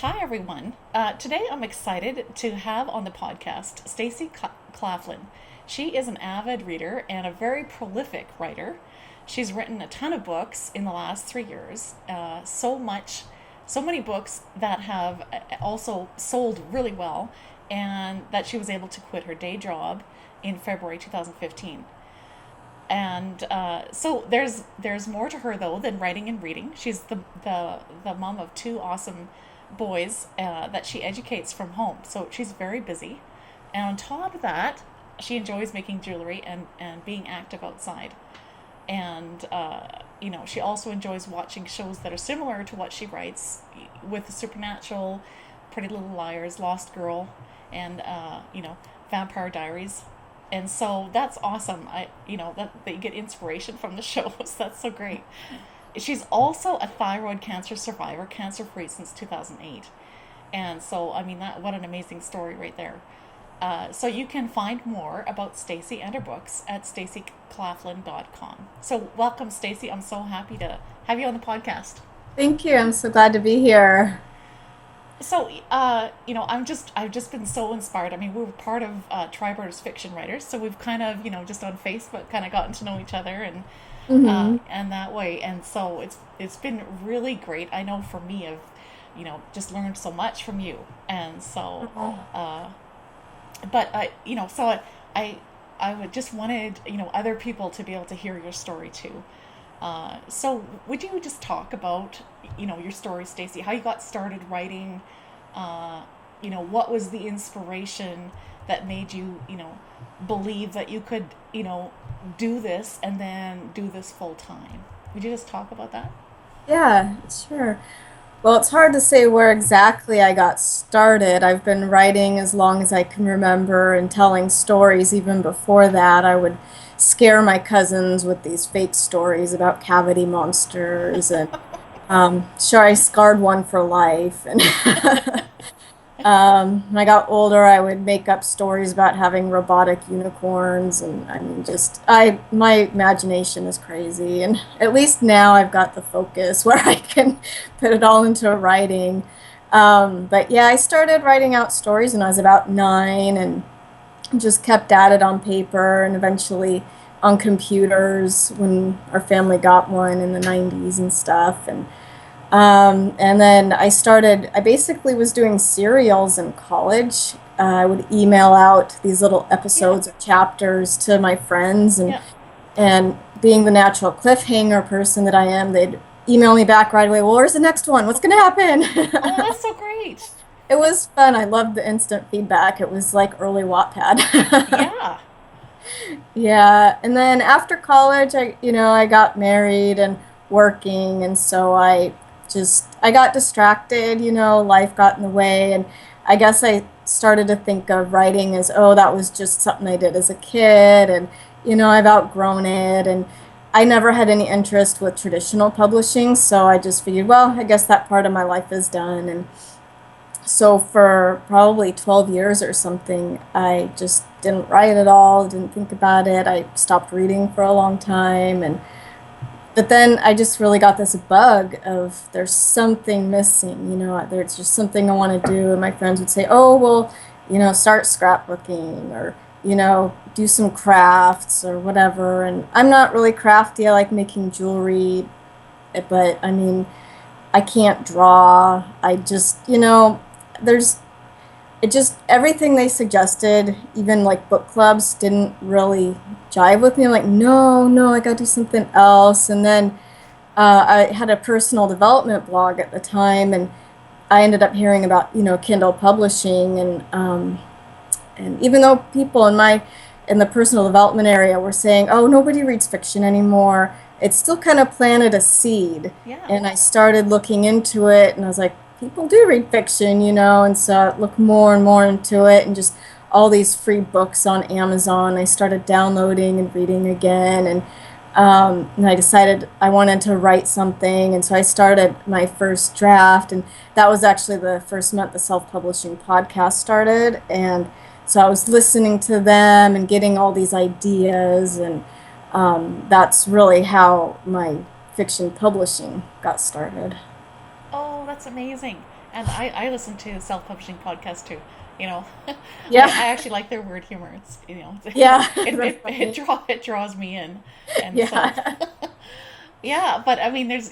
Hi, everyone. Today I'm excited to have on the podcast Stacy Claflin. She is an avid reader and a very prolific writer. She's written a ton of books in the last 3 years, so many books that have also sold really well, and that she was able to quit her day job in February 2015. And so there's more to her though than writing and reading. She's the mom of two awesome boys that she educates from home. So she's very busy, and on top of that, she enjoys making jewelry and being active outside. And she also enjoys watching shows that are similar to what she writes, with the supernatural, Pretty Little Liars, Lost Girl, and Vampire Diaries. And so that's awesome. That you get inspiration from the shows. That's so great. She's also a thyroid cancer survivor, cancer free since 2008. And so, I mean, that what an amazing story right there. So you can find more about Stacy and her books at stacyclaflin.com. So welcome, Stacy. I'm so happy to have you on the podcast. Thank you. I'm so glad to be here. So, I've just been so inspired. I mean, we were part of Triber's Fiction Writers, so we've kind of, just on Facebook, kind of gotten to know each other, Hmm. and that way. And so it's been really great. I know for me, I've, just learned so much from you. And so, uh, but I I would just wanted other people to be able to hear your story too. So would you just talk about your story, Stacy? How you got started writing? Uh, what was the inspiration that made you believe that you could do this and then do this full time? Would you just talk about that? Yeah, sure. Well, it's hard to say where exactly I got started. I've been writing as long as I can remember and telling stories even before that. I would scare my cousins with these fake stories about cavity monsters and sure I scarred one for life. And when I got older, I would make up stories about having robotic unicorns, and I mean, just my imagination is crazy. And at least now I've got the focus where I can put it all into writing. But yeah, I started writing out stories when I was about 9, and just kept at it on paper, and eventually on computers when our family got one in the 90s and stuff. And then I basically was doing serials in college. I would email out these little Yeah, episodes or chapters to my friends, yeah. and being the natural cliffhanger person that I am, they'd email me back right away. Well, where's the next one? What's going to Oh, happen? that's so great. It was fun. I loved the instant feedback. It was like early Wattpad. Yeah. Yeah, and then after college, I got married and working, and so I got distracted, life got in the way, and I guess I started to think of writing as, oh, that was just something I did as a kid, and I've outgrown it, and I never had any interest with traditional publishing, so I just figured, well, I guess that part of my life is done. And so for probably 12 years or something, I just didn't write at all, didn't think about it. I stopped reading for a long time, and but then I just really got this bug of there's something missing, there's just something I want to do. And my friends would say, oh, well, start scrapbooking, or, do some crafts or whatever. And I'm not really crafty. I like making jewelry, but I mean, I can't draw. I just, there's it just everything they suggested, even like book clubs, didn't really jive with me. I'm like, no, no, I gotta do something else. And then I had a personal development blog at the time, and I ended up hearing about Kindle publishing, and even though people in the personal development area were saying, oh, nobody reads fiction anymore, it still kind of planted a seed. Yeah. And I started looking into it, and I was like, people do read fiction, and so I looked more and more into it, and just all these free books on Amazon. I started downloading and reading again, and I decided I wanted to write something, and so I started my first draft, and that was actually the first month the self-publishing podcast started, and so I was listening to them and getting all these ideas, and that's really how my fiction publishing got started. Oh, that's amazing. And I listen to self-publishing podcasts too. You know, Yeah. I actually like their weird humor. It's Yeah, it that's it funny. it draws me in, and so Yeah. yeah. But I mean, there's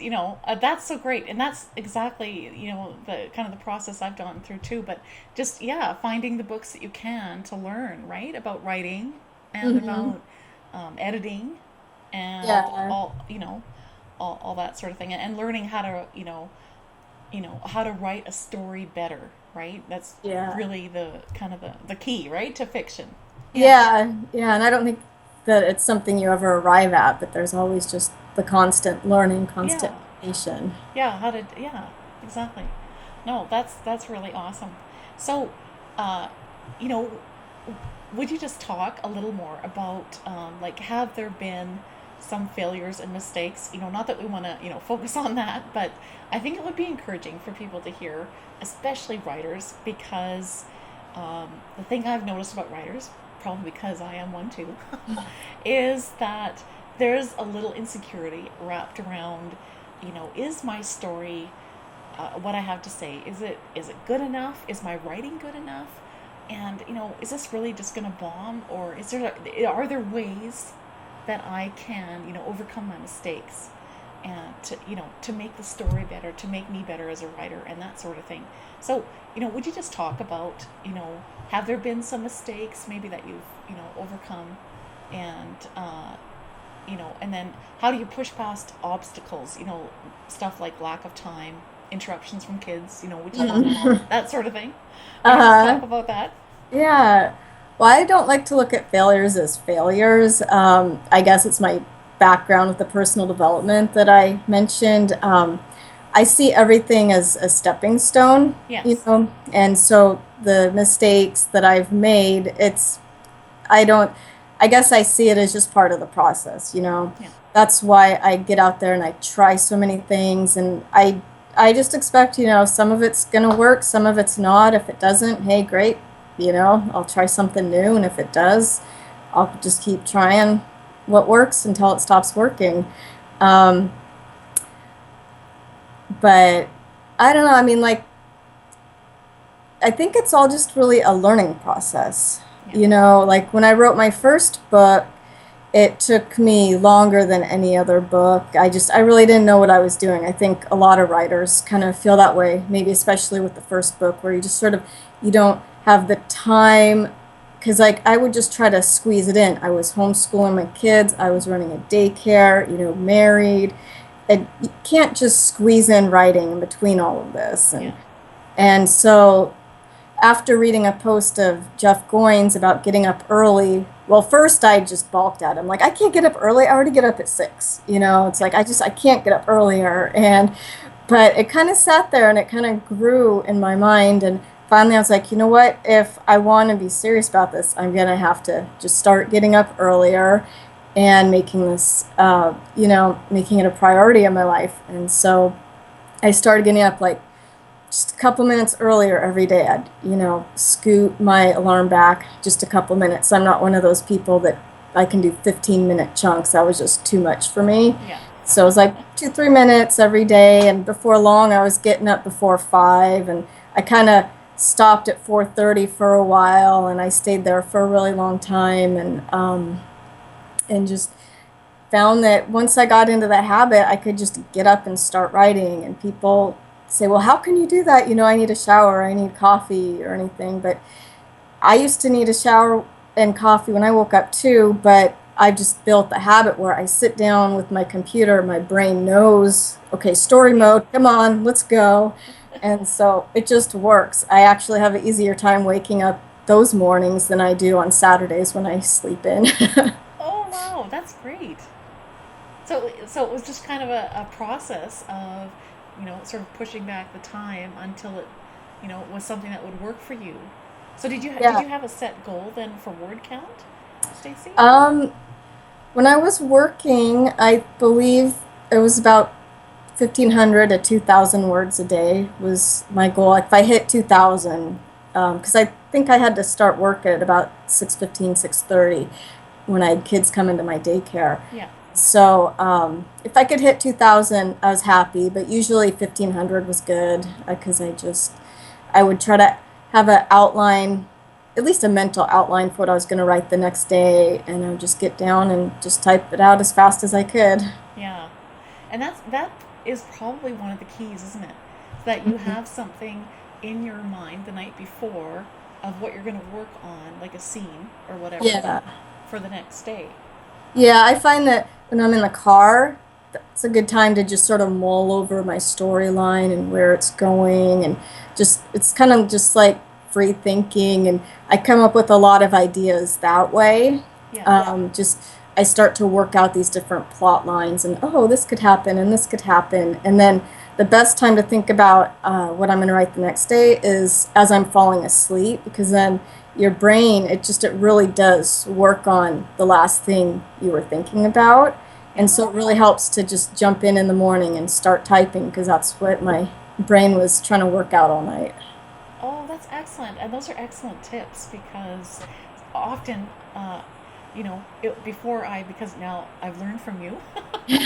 that's so great, and that's exactly the kind of the process I've gone through too. But just finding the books that you can to learn right about writing and Hmm. about editing and Yeah. all that sort of thing, and learning how to how to write a story better, right? That's Yeah. really the kind of the key, right, to fiction. Yeah, Yeah. Yeah. And I don't think that it's something you ever arrive at, but there's always just the constant learning, constant yeah, education. yeah, exactly. No, that's really awesome. So, uh, you know, would you just talk a little more about like have there been some failures and mistakes? Not that we want to focus on that, but I think it would be encouraging for people to hear, especially writers, because the thing I've noticed about writers, probably because I am one too, is that there's a little insecurity wrapped around, is my story what I have to say? Is it good enough? Is my writing good enough? And is this really just going to bomb, or are there ways that I can overcome my mistakes and to make the story better, to make me better as a writer, and that sort of thing. So would you just talk about have there been some mistakes maybe that you've overcome, and and then how do you push past obstacles, stuff like lack of time, interruptions from kids, which is on and off, Mhm. that sort of thing. Would you just talk Uh-huh. about that? Yeah. Well, I don't like to look at failures as failures. I guess it's my background with the personal development that I mentioned. I see everything as a stepping stone, Yes. and so the mistakes that I've made, I don't, I guess I see it as just part of the process. Yeah. That's why I get out there and I try so many things, and I just expect, some of it's gonna work, some of it's not. If it doesn't, hey, great, I'll try something new, and if it does, I'll just keep trying what works until it stops working. Um, but I don't know, I mean, like, I think it's all just really a learning process. Yeah. Like when I wrote my first book, it took me longer than any other book. I really didn't know what I was doing. I think a lot of writers kind of feel that way, maybe especially with the first book, where you just sort of, you don't have the time. Because, like, I would just try to squeeze it in. I was homeschooling my kids, I was running a daycare, married. And you can't just squeeze in writing in between all of this. Yeah. And so after reading a post of Jeff Goins about getting up early, well, first I just balked at him. Like, I can't get up early. I already get up at 6. It's Yeah. like I can't get up earlier. But it kind of sat there and it kind of grew in my mind. And finally I was like, you know what? If I want to be serious about this, I'm going to have to just start getting up earlier and making this, making it a priority in my life. And so I started getting up like just a couple minutes earlier every day. I'd, scoot my alarm back just a couple minutes. I'm not one of those people that I can do 15-minute chunks. That was just too much for me. Yeah. So it was like 2, 3 minutes every day. And before long, I was getting up before 5. And I kind of stopped at 4:30 for a while. And I stayed there for a really long time. And just found that once I got into that habit, I could just get up and start writing. And people say, well, how can you do that? I need a shower, I need coffee or anything. But I used to need a shower and coffee when I woke up too. But I just built the habit where I sit down with my computer, my brain knows, okay, story Yeah. mode, come on, let's go. And so it just works. I actually have an easier time waking up those mornings than I do on Saturdays when I sleep in. Oh wow, that's great. So it was just kind of a process of, sort of pushing back the time until it, was something that would work for you. So did Yeah. you have a set goal then for word count, Stacy? Um, when I was working, I believe it was about 1,500 to 2,000 words a day was my goal. If I hit 2,000, because I think I had to start work at about 6:15, 6:30 when I had kids come into my daycare. Yeah. So if I could hit 2,000, I was happy, but usually 1,500 was good because I would try to have an outline, at least a mental outline for what I was going to write the next day, and I would just get down and just type it out as fast as I could. Yeah. And that is probably one of the keys, isn't it? That you have something in your mind the night before of what you're going to work on, like a scene or whatever, Yeah. for the next day. Yeah, I find that when I'm in the car, that's a good time to just sort of mull over my storyline and where it's going, and just it's kind of just like free thinking, and I come up with a lot of ideas that way. Yeah. Just I start to work out these different plot lines, and oh, this could happen, and this could happen, and then the best time to think about what I'm going to write the next day is as I'm falling asleep, because then your brain it really does work on the last thing you were thinking about, and Yeah. so it really helps to just jump in the morning and start typing because that's what my brain was trying to work out all night. Oh, that's excellent. And those are excellent tips because often, before because now I've learned from you,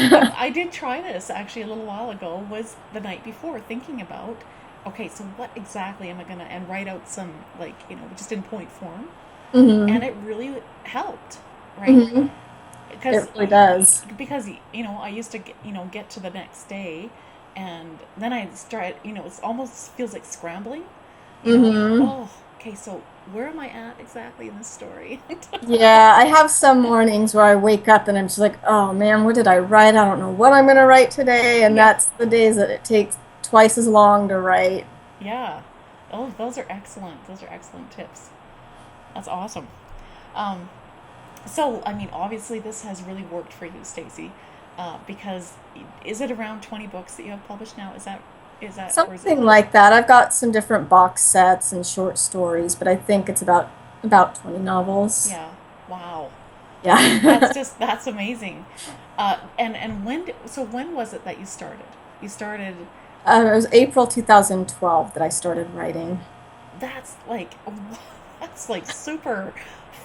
but I did try this actually a little while ago, was the night before thinking about, okay, so what exactly am I going to, and write out some, like, just in point form. And Hmm. it really helped, right? Hmm. Because It really does. I used to get to the next day, and then I start, it almost feels like scrambling, Hmm. oh, okay, so where am I at exactly in this story? Yeah, I have some mornings where I wake up and I'm just like, oh man, what did I write? I don't know what I'm going to write today. And Yeah, that's the days that it takes twice as long to write. yeah. Oh, those are excellent. Those are excellent tips. That's awesome. Um, so, I mean, obviously, this has really worked for you, Stacy, because is it around 20 books that you have published now? Or is it? Something like that. I've got some different box sets and short stories, but I think it's about 20 novels. Yeah. Wow. Yeah. That's amazing. And when was it that you started? You started. It was April 2012 that I started writing. That's like that's like super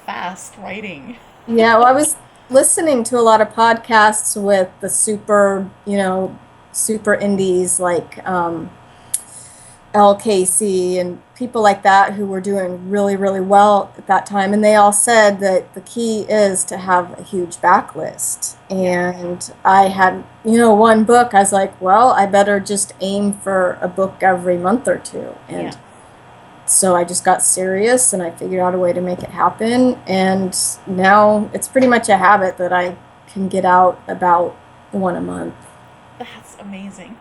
fast writing. Yeah, well, I was listening to a lot of podcasts with the super indies like LKC and people like that who were doing really, really well at that time. And they all said that the key is to have a huge backlist. Yeah. And I had, one book. I was like, well, I better just aim for a book every month or two. Yeah. And so I just got serious and I figured out a way to make it happen. And now it's pretty much a habit that I can get out about one a month. That's amazing.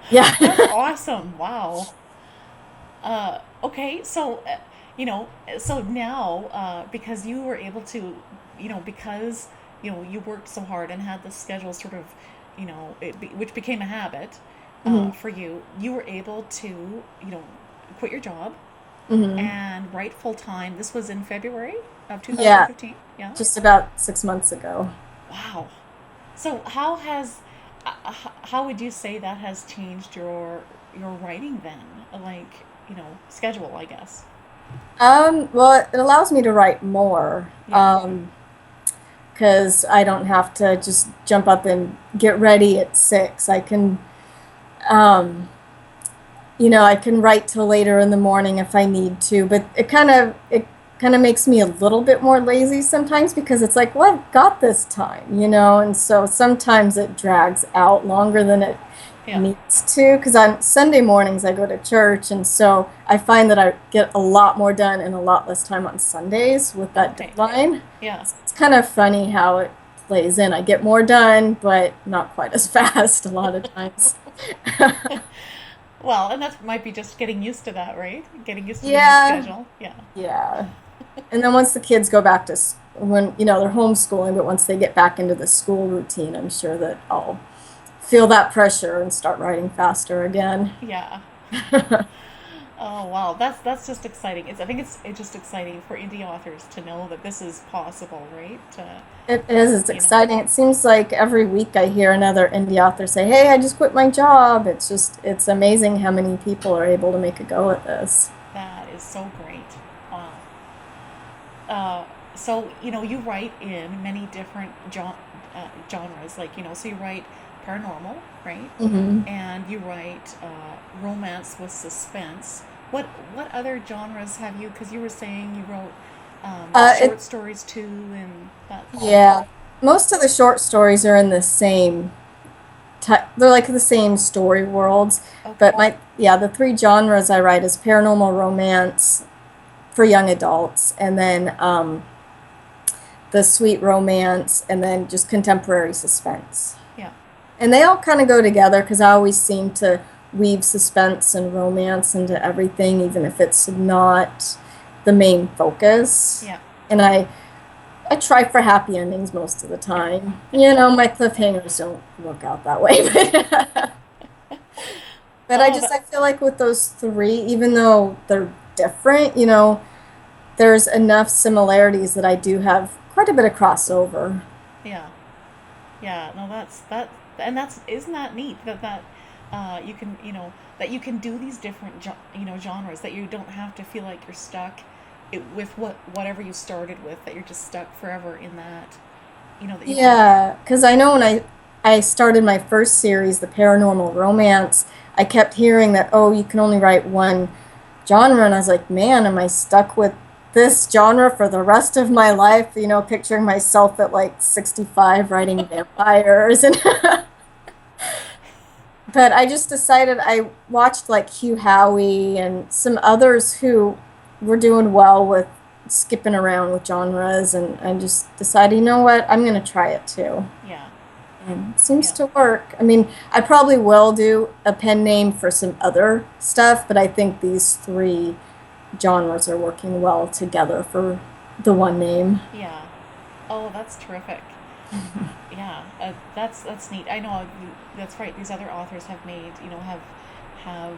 Yeah. That's awesome. Wow. Okay, so now, because you were able to, because you worked so hard and had the schedule sort of, which became a habit Hmm. for you, you were able to, quit your job Hmm. and write full time. This was in February of Yeah, 2015. Yeah. just about 6 months ago. Wow. So how would you say that has changed your writing then? Like, schedule, I guess. Well, it allows me to write more, Yeah. because I don't have to just jump up and get ready at 6. Um, I can write till later in the morning if I need to, but it kind of makes me a little bit more lazy sometimes because it's like, well, I've got this time, and so sometimes it drags out longer than it Yeah. needs to because on Sunday mornings I go to church, and so I find that I get a lot more done in a lot less time on Sundays with that Okay. deadline. Yeah. It's kind of funny how it plays in. I get more done, but not quite as fast a lot of times. Well, and that might be just getting used to that, right? Getting used to the new Yeah, schedule. Yeah. yeah. And then once the kids go back to when they're homeschooling, but once they get back into the school routine, I'm sure that I'll feel that pressure and start writing faster again. Yeah. Oh wow, that's just exciting. I think it's just exciting for indie authors to know that this is possible, right? It is. It's You know. exciting. It seems like every week I hear another indie author say, "Hey, I just quit my job." It's amazing how many people are able to make a go at this. That is so great. Wow. So you write in many different genres, like, so you write paranormal, right? Hmm. And you write romance with suspense. What other genres have you? Because you were saying you wrote It short stories too, and that. Yeah, most of the short stories are in the same they're like the same story worlds. But Okay. the three genres I write is paranormal romance for young adults, and then the sweet romance, and then just contemporary suspense. Yeah. And they all kind of go together because I always seem to weave suspense and romance into everything, even if it's not the main focus. Yeah. And I try for happy endings most of the Yeah. time. My cliffhangers don't work out that way. But Oh, I feel like with those three, even though they're different, there's enough similarities that I do have quite a bit of crossover. yeah. Yeah, no, and that's isn't that neat that you can that you can do these different genres, that you don't have to feel like you're stuck with whatever you started with, that you're just stuck forever in that, that you can. Yeah, because I know when I started my first series, the paranormal romance, I kept hearing that, oh, you can only write one genre, and I was like, man, am I stuck with this genre for the rest of my life? Picturing myself at like 65 writing vampires, and but I just decided I watched like Hugh Howey and some others who were doing well with skipping around with genres, and I just decided, you know what, I'm gonna try it too. Yeah. And it seems Yeah. to work. I mean, I probably will do a pen name for some other stuff, but I think these three genres are working well together for the one name. Yeah. Oh, that's terrific. Yeah, that's neat. I know that's right. These other authors have made, have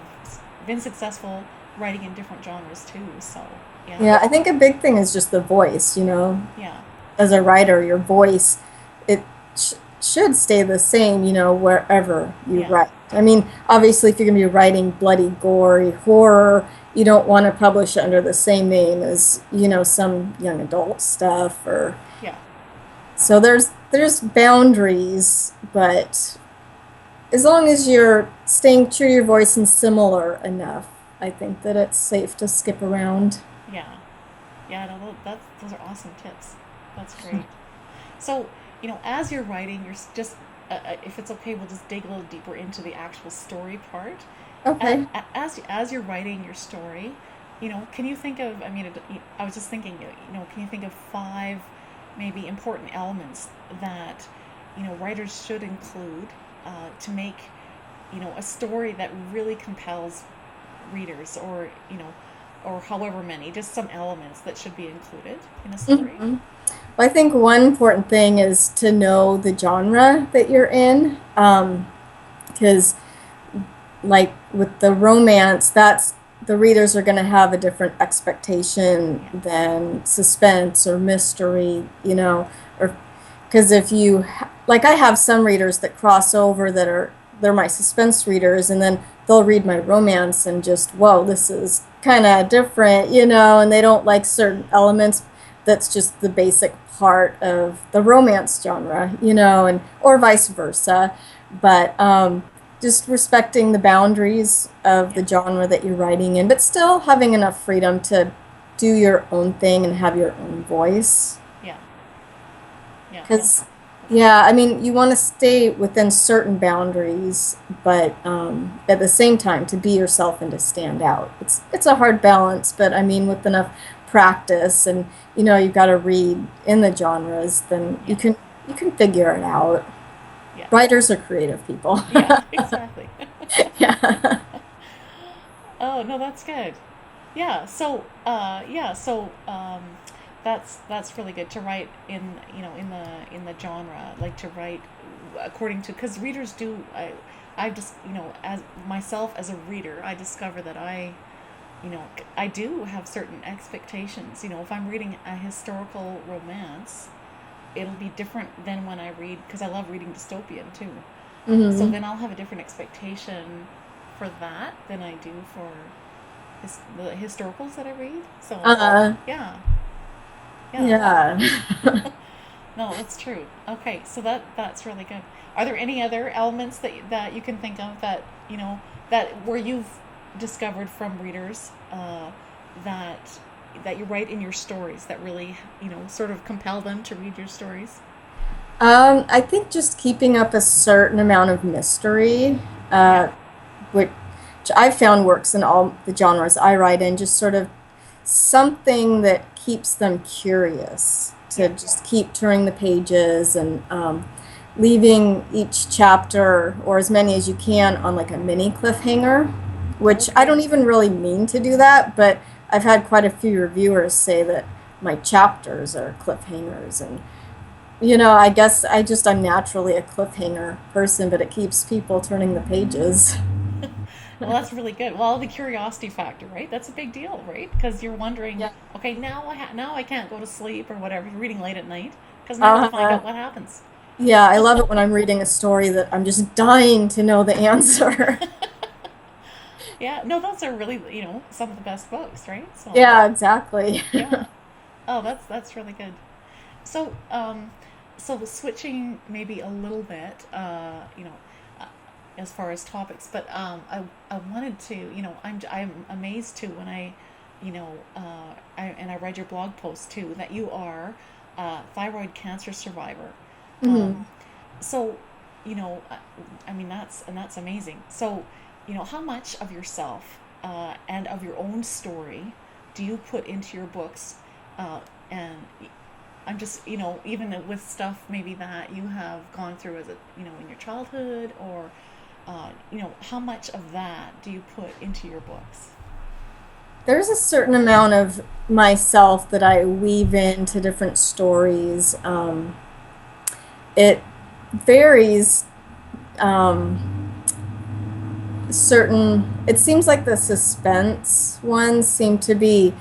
been successful writing in different genres too. So yeah. Yeah, I think a big thing is just the voice. Yeah. As a writer, your voice, it should stay the same, wherever you Yeah. write. I mean, obviously, if you're going to be writing bloody, gory horror, you don't want to publish it under the same name as, some young adult stuff. Or Yeah. so there's boundaries, but as long as you're staying true to your voice and similar enough, I think that it's safe to skip around. Yeah. Yeah, no, those are awesome tips. That's great. So, as you're writing, just if it's okay, we'll just dig a little deeper into the actual story part. Okay. As you're writing your story, can you think of? I mean, I was just thinking, can you think of five maybe important elements that writers should include to make a story that really compels readers, or however many, just some elements that should be included in a story. Hmm. Well, I think one important thing is to know the genre that you're in, because like with the romance, that's the readers are going to have a different expectation Yeah. than suspense or mystery, or because if like I have some readers that cross over that they're my suspense readers, and then they'll read my romance and just, whoa, this is kind of different, and they don't like certain elements. That's just the basic part of the romance genre, and or vice versa. But just respecting the boundaries of Yeah. the genre that you're writing in, but still having enough freedom to do your own thing and have your own voice. Yeah. Yeah. No, Because, that's yeah, I mean, you want to stay within certain boundaries, but at the same time, to be yourself and to stand out. It's a hard balance, but I mean, with enough practice and you've got to read in the genres, then you yeah. can figure it out. Yeah. Writers are creative people. Yeah. Exactly. Yeah. Oh no, that's good. Yeah. So that's really good to write in in the genre, like to write according to, because readers do. I just as myself as a reader, I discover that I do have certain expectations. If I'm reading a historical romance, it'll be different than when I read, because I love reading dystopian too. So Hmm. then I'll have a different expectation for that than I do for the historicals that I read. So Uh, yeah, yeah, yeah. No, that's true. Okay, so that's really good. Are there any other elements that you can think of that that where you've discovered from readers that that you write in your stories that really sort of compel them to read your stories? I think just keeping up a certain amount of mystery, Yeah. uh, which I found works in all the genres I write in, just sort of something that keeps them curious to Yeah. just keep turning the pages and leaving each chapter or as many as you can on like a mini cliffhanger, which I Okay. don't even really mean to do that, but I've had quite a few reviewers say that my chapters are cliffhangers. And I guess I'm naturally a cliffhanger person, but it keeps people turning the pages. Well, that's really good. Well, the curiosity factor, right? That's a big deal, right? Because you're wondering, Yeah. okay, now I can't go to sleep or whatever. You're reading late at night because now I'll find Uh, out what happens. yeah, I love it when I'm reading a story that I'm just dying to know the answer. Yeah, no, those are really, some of the best books, right? So, Yeah, exactly. yeah. Oh, that's really good. So, so switching maybe a little bit, uh, as far as topics, but I wanted to, I'm amazed too when and I read your blog post too that you are a thyroid cancer survivor. Um, Mhm. so, you know, I, I mean that's amazing. So, how much of yourself and of your own story do you put into your books? And I'm just, even with stuff maybe that you have gone through as in your childhood, or, how much of that do you put into your books? There's a certain amount of myself that I weave into different stories. It varies. It seems like the suspense ones seem to be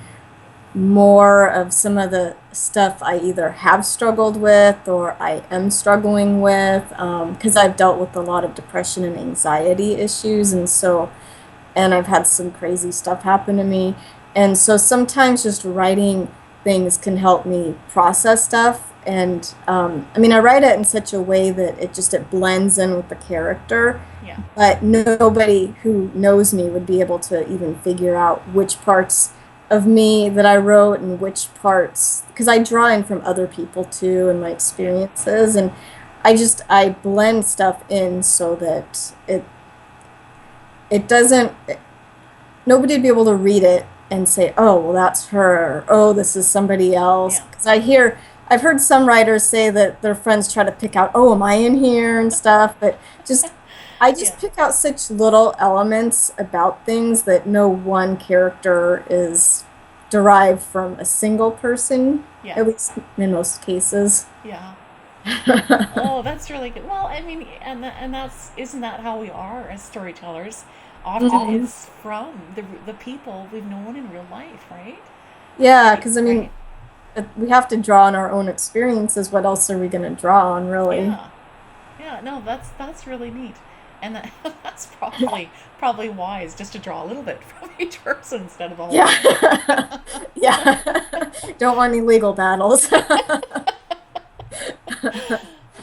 more of some of the stuff I either have struggled with or I am struggling with, because I've dealt with a lot of depression and anxiety issues, and I've had some crazy stuff happen to me. And so sometimes just writing things can help me process stuff. And I mean, I write it in such a way that it blends in with the character, Yeah. but nobody who knows me would be able to even figure out which parts of me that I wrote and which parts, because I draw in from other people too and my Yeah. experiences, and I blend stuff in so that it doesn't nobody would be able to read it and say, oh, well, that's her, or oh, this is somebody else. Yeah. Because I've heard some writers say that their friends try to pick out, oh, am I in here and stuff, but just, I Yeah. just pick out such little elements about things that no one character is derived from a single person, Yeah. at least in most cases. Yeah. Oh, that's really good. Well, I mean, and that's isn't that how we are as storytellers? Often Mhm. it's from the people we've known in real life, right? Yeah, because I mean, Right? we have to draw on our own experiences. What else are we going to draw on, really? Yeah. Yeah, no, that's really neat. And that's probably wise just to draw a little bit from each person instead of the whole thing. Yeah. Yeah. Don't want any legal battles.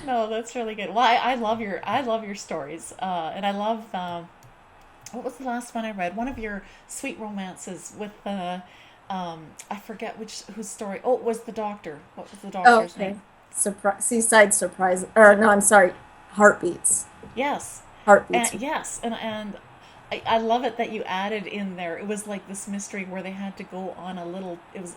No, that's really good. Well, I love your stories, and I love what was the last one I read? One of your sweet romances with I forget whose story. Oh, it was the doctor. What was the Oh, doctor's okay. name? Seaside surprise. Or So no, I'm sorry. Heartbeats. yes, Heartbeats. and yes, and I love it that you added in there. It was like this mystery where they had to go on a little. It was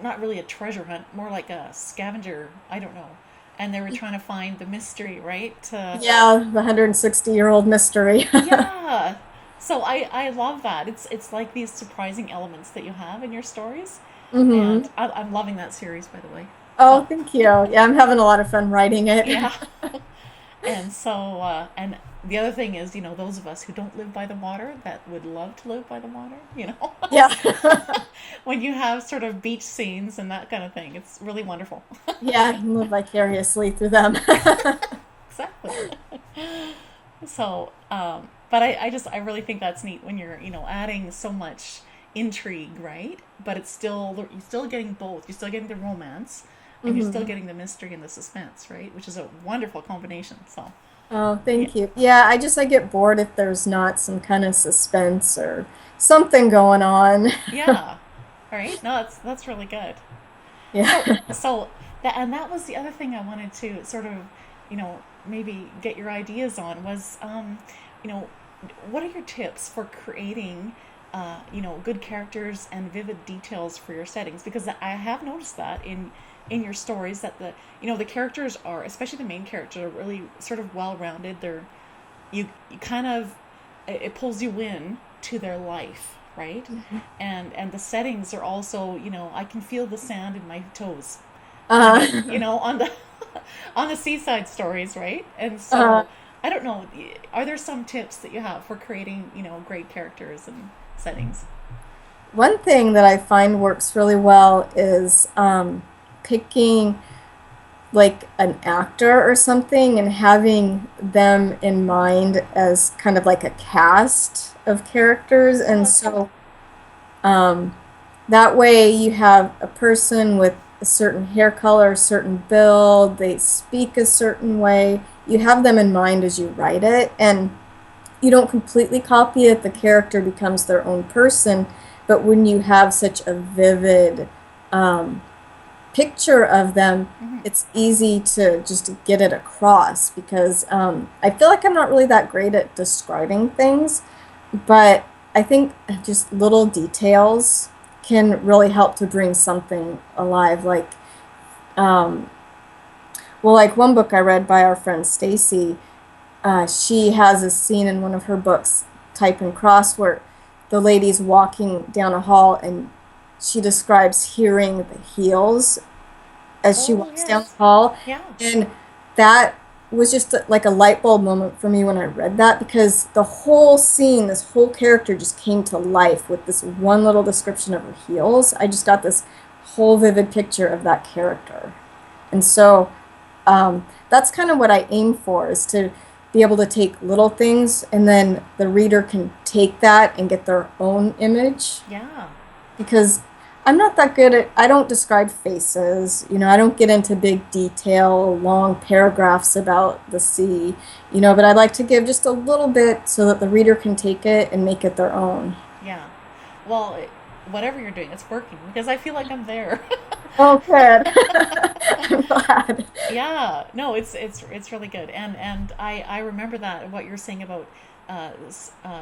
not really a treasure hunt, more like a scavenger. I don't know. And they were trying to find the mystery, right? Yeah, the 160-year-old mystery. Yeah. So I love that. It's like these surprising elements that you have in your stories, Hmm. and I'm loving that series, by the way. Oh, So thank you. Yeah, I'm having a lot of fun writing it. yeah, and so and the other thing is, those of us who don't live by the water that would love to live by the water, Yeah. when you have sort of beach scenes and that kind of thing, it's really wonderful. Yeah, I can live vicariously through them. Exactly. So, but I really think that's neat when you're, adding so much intrigue, right? But it's still, you're still getting both. You're still getting the romance, and you're still Hmm. getting the mystery and the suspense, right? Which is a wonderful combination. So, Oh, yeah, thank you. Yeah, I get bored if there's not some kind of suspense or something going on. yeah, all right. No, that's really good. So, Yeah. so that and that was the other thing I wanted to sort of, maybe get your ideas on was, you know, what are your tips for creating, good characters and vivid details for your settings? Because I have noticed that in your stories that the characters are, especially the main characters, are really sort of well rounded. You kind of, it pulls you in to their life, right? And the settings are also, I can feel the sand in my toes on the, Uh, on the on the seaside stories, right? And uh, so I don't know, are there some tips that you have for creating, great characters and settings? One thing that I find works really well is picking like an actor or something and having them in mind as kind of like a cast of characters. Oh, And that's cool. so um, that way you have a person with a certain hair color, a certain build, they speak a certain way. You have them in mind as you write it, and you don't completely copy it. The character becomes their own person. But when you have such a vivid um, picture of them, Mm-hmm. it's easy to just get it across because I feel like I'm not really that great at describing things, but I think just little details can really help to bring something alive. Um, like one book I read by our friend Stacy, she has a scene in one of her books, Type and Cross, where the lady's walking down a hall and she describes hearing the heels as she Oh, walks down yes. the hall. Yeah. And that was just like a light bulb moment for me when I read that because the whole scene, this whole character just came to life with this one little description of her heels. I just got this whole vivid picture of that character. And so that's kind of what I aim for is to be able to take little things and then the reader can take that and get their own image Yeah. because I'm not that good at, I don't describe faces, I don't get into big detail, long paragraphs about the sea, but I'd like to give just a little bit so that the reader can take it and make it their own. Yeah. Well, whatever you're doing, it's working because I feel like I'm there. Oh, good. I'm glad. Yeah, no, it's really good, and I remember that what you're saying about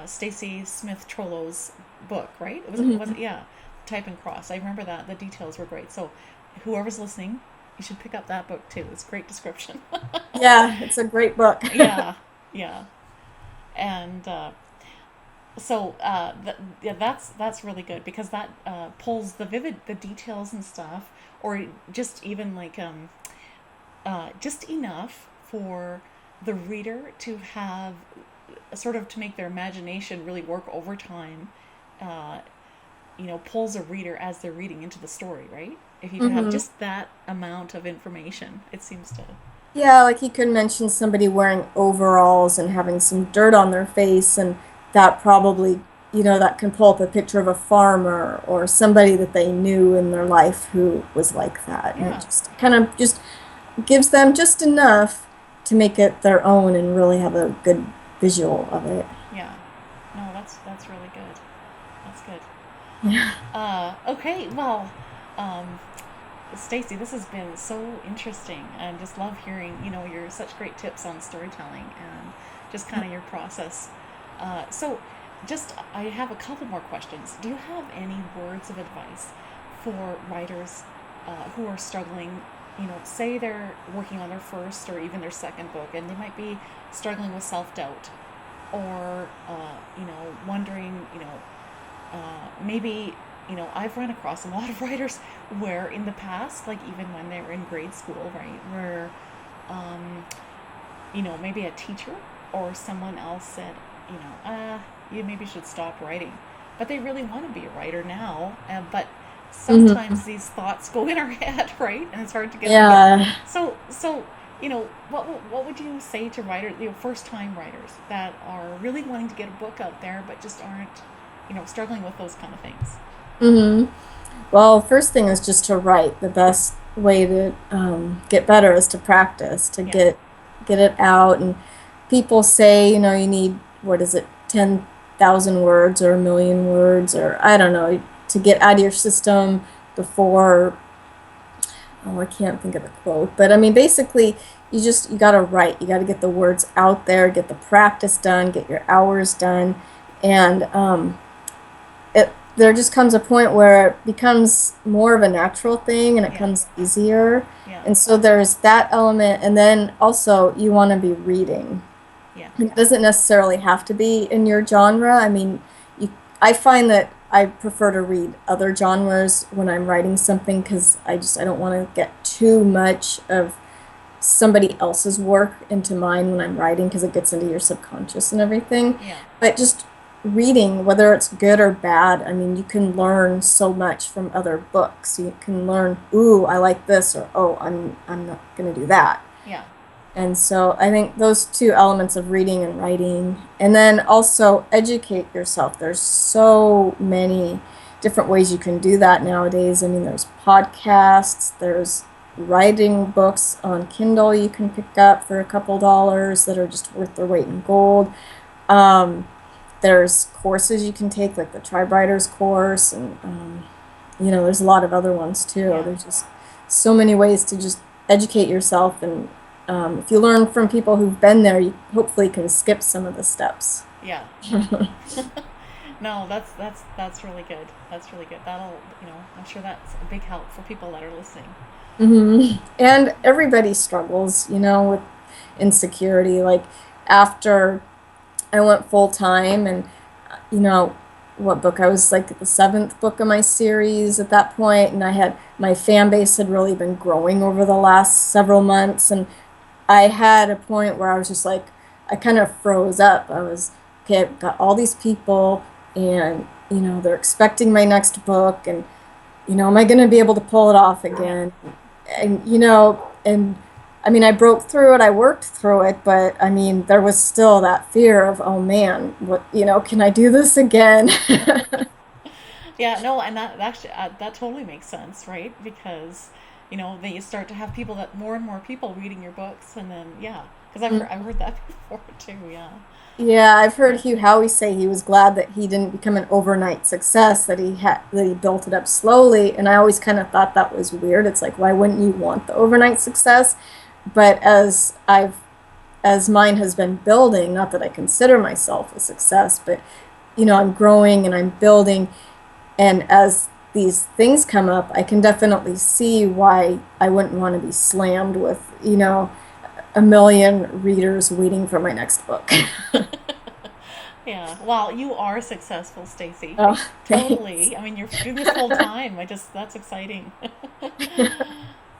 Stacy Smith Trollo's book, right? Was it Mhm. yeah, Type and Cross. I remember that the details were great. So, whoever's listening, you should pick up that book too. It's a great description. Yeah, it's a great book. Yeah, yeah, and yeah, that's really good because that pulls the details and stuff, or just even like just enough for the reader to have sort of to make their imagination really work overtime. Uh, pulls a reader as they're reading into the story, right? If you have Hmm. just that amount of information, it seems to. Yeah, like you could mention somebody wearing overalls and having some dirt on their face, and that probably, that can pull up a picture of a farmer or somebody that they knew in their life who was like that. And it Yeah, just kind of just gives them just enough to make it their own and really have a good visual of it. yeah. No, that's really good. That's good. Yeah. Okay, well, um, Stacy, this has been so interesting, and just love hearing your such great tips on storytelling and just kind of your process. So, just I have a couple more questions. Do you have any words of advice for writers who are struggling? Say they're working on their first or even their second book, and they might be struggling with self doubt, or wondering, maybe I've run across a lot of writers where in the past, like even when they were in grade school, right, where um, maybe a teacher or someone else said, you maybe should stop writing, but they really want to be a writer now, but Hmm. sometimes these thoughts go in our head, right, and it's hard to get them out. Yeah. So what would you say to writers, first time writers that are really wanting to get a book out there but just aren't, struggling with those kind of things? Hmm. Well, first thing is just to write. The best way to get better is to practice, to Yeah. get it out. And people say, you know, you need, what is it, 10,000 words or a million words, or I don't know, to get out of your system before, oh, I can't think of the quote, but I mean, basically, you got to write. You got to get the words out there, get the practice done, get your hours done, and there just comes a point where it becomes more of a natural thing and it Yeah. comes easier. Yeah. And so there's that element, and then also you want to be reading. Yeah. It doesn't necessarily have to be in your genre. I mean, you, I find that I prefer to read other genres when I'm writing something because I don't want to get too much of somebody else's work into mine when I'm writing because it gets into your subconscious and everything. Yeah. But just reading, whether it's good or bad, I mean, you can learn so much from other books. You can learn, ooh, I like this, or oh, I'm not going to do that. Yeah. And so I think those two elements of reading and writing, and then also educate yourself. There's so many different ways you can do that nowadays. I mean, there's podcasts, there's writing books on Kindle you can pick up for a couple dollars that are just worth their weight in gold. Um, there's courses you can take, like the Tribe Writers course, and you know, there's a lot of other ones too. Yeah. There's just so many ways to just educate yourself, and if you learn from people who've been there, you hopefully can skip some of the steps. Yeah. No, that's really good. That's really good. That'll, I'm sure that's a big help for people that are listening. And everybody struggles, you know, with insecurity. Like after I went full time, and you know, what book I was like the seventh book of my series at that point, and I had my fan base had really been growing over the last several months, and I had a point where I was just like, I kind of froze up. I was, okay, I've got all these people, and you know, they're expecting my next book, and you know, am I going to be able to pull it off again? And you know, and I mean, I broke through it, I worked through it, but I mean, there was still that fear of, oh man, what, you know, can I do this again? Yeah, no, and that actually that totally makes sense, right? Because then you start to have people that more and more people reading your books, and then yeah, because I've heard that before too. Yeah, Yeah, I've heard yeah, Hugh Howey say he was glad that he didn't become an overnight success, that he built it up slowly, and I always kind of thought that was weird. It's like, why wouldn't you want the overnight success? But as mine has been building, not that I consider myself a success, but you know, I'm growing and I'm building, and as these things come up, I can definitely see why I wouldn't want to be slammed with, you know, a million readers waiting for my next book. yeah. Well, you are successful, Stacy. Oh, thanks. Totally. I mean, you're doing this full time. That's exciting.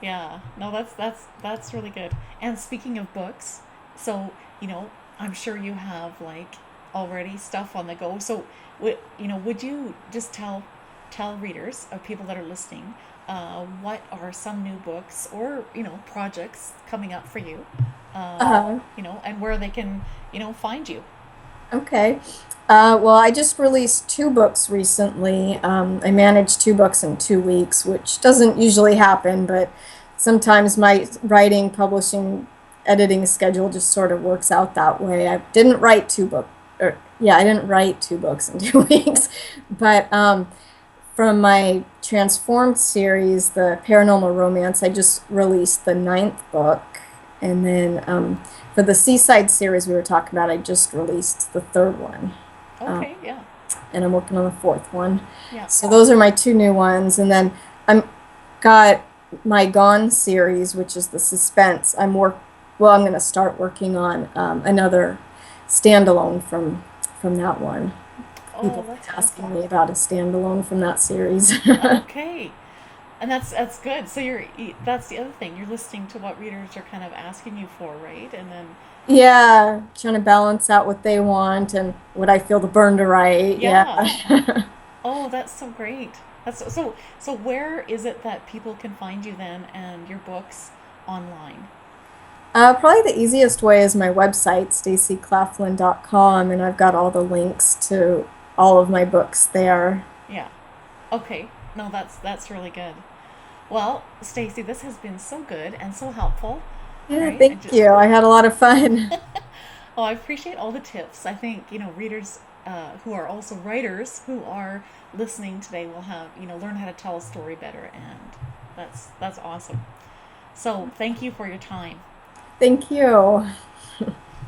Yeah. No, that's really good. And speaking of books, so I'm sure you have like already stuff on the go. So, would you just tell readers or people that are listening, what are some new books or projects coming up for you, Uh, and where they can find you. okay. Well, I just released two books recently. I managed two books in 2 weeks, which doesn't usually happen, but sometimes my writing, publishing, editing schedule just sort of works out that way. I didn't write two books, or yeah, I didn't write two books in 2 weeks, but from my Transformed series, the paranormal romance, I just released the ninth book, and then for the Seaside series we were talking about, I just released the third one, um, Okay, yeah, and I'm working on the fourth one. yeah. So those are my two new ones, and then I'm got my Gone series, which is the suspense. I'm going to start working on another standalone from that one. People Oh, have that's been awesome. asking me about a standalone from that series. Okay, and that's good. So that's the other thing. You're listening to what readers are kind of asking you for, right? And then Yeah, trying to balance out what they want and what I feel the burn to write. Yeah. yeah. Oh, that's so great. So where is it that people can find you then and your books online? Probably the easiest way is my website, stacyclaflin.com, and I've got all the links to all of my books there. Yeah. Okay. No, that's really good. Well, Stacy, this has been so good and so helpful, Yeah, right? thank you. I had a lot of fun. Oh, I appreciate all the tips. I think, readers who are also writers who are listening today will have, learn how to tell a story better, and that's awesome. So, thank you for your time. Thank you.